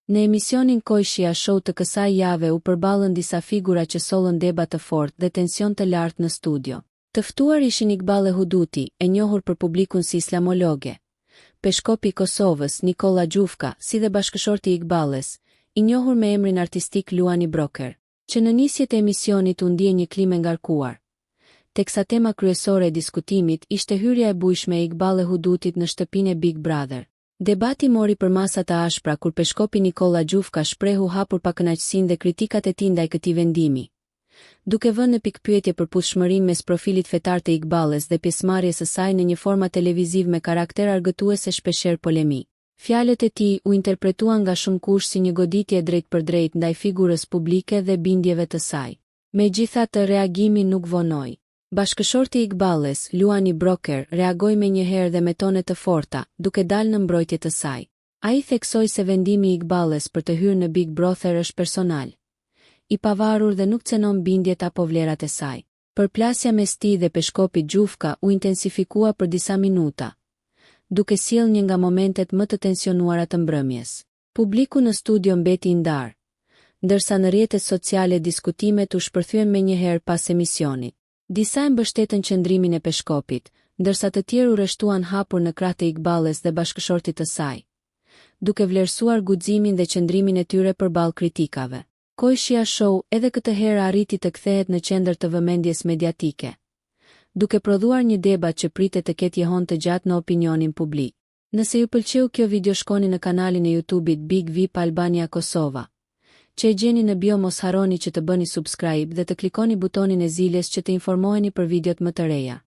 Në emisionin Koishia Show të kësaj jave u përballën disa figura që sollën debat të fortë dhe tension të lartë në studio. Të ftuar ishin Iqbal Huduti, e njohur për publikun si islamologe, Peshkopi i Kosovës Nikola Gjufka, si dhe bashkëshorti i Iqballes, i njohur me emrin artistik Luani Broker, që në nisjet e emisionit u ndje një klim e ngarkuar. Teksa tema kryesore e diskutimit ishte hyrja e bujshme e Iqbal Hudutit në shtëpinë e Big Brother. Debati mori për masa të ashpra kur Peshkopi Nikola Gjufka shprehu hapur pa kënaqësinë dhe kritikat e tij ndaj këtij vendimi, duke vënë në pikpyetje përputhshmërinë mes profilit fetar të Iqballes dhe pjesëmarrjes së saj në një format televiziv me karakter argëtues e shpeshherë polemik. Fjalët e tij u interpretuan nga shumë kush si një goditje drejt për drejt ndaj figurës publike dhe bindjeve të saj. Megjithatë, reagimi nuk vonoi. Bashkëshorti i Iqballes, Luani Broker, reagoi menjëherë dhe me tone të forta, duke dalë në mbrojtje të saj. Ai theksoi se vendimi i Iqballes për të hyrë në Big Brother është personal, i pavarur dhe nuk cenon bindjet apo vlerat e saj. Përplasja mes tij dhe Peshkopit Gjufka u intensifikua për disa minuta, duke sjellë një nga momentet më të tensionuara të mbrëmjes. Publiku në studio mbeti i ndarë, ndërsa në rrjetet sociale diskutimet u shpërthyen menjëherë pas emisionit. Disa e mbështetën qëndrimin e Peshkopit, ndërsa të tjerë u rreshtuan hapur në krah të Iqballes dhe bashkëshortit të saj, duke vlerësuar guximin dhe qëndrimin e tyre përballë kritikave. Koishia Show edhe këtë herë arriti të kthehet në qendër të vëmendjes mediatike, duke prodhuar një debat që pritet të ketë jehon të gjatë në opinionin publik. Nëse ju pëlqeu kjo video, shkoni në kanalin e YouTube-it Big VIP Albania Kosova, që e gjeni në bio. Mos harroni që të bëni subscribe dhe të klikoni butonin e ziljes që të informoheni për videot më të reja.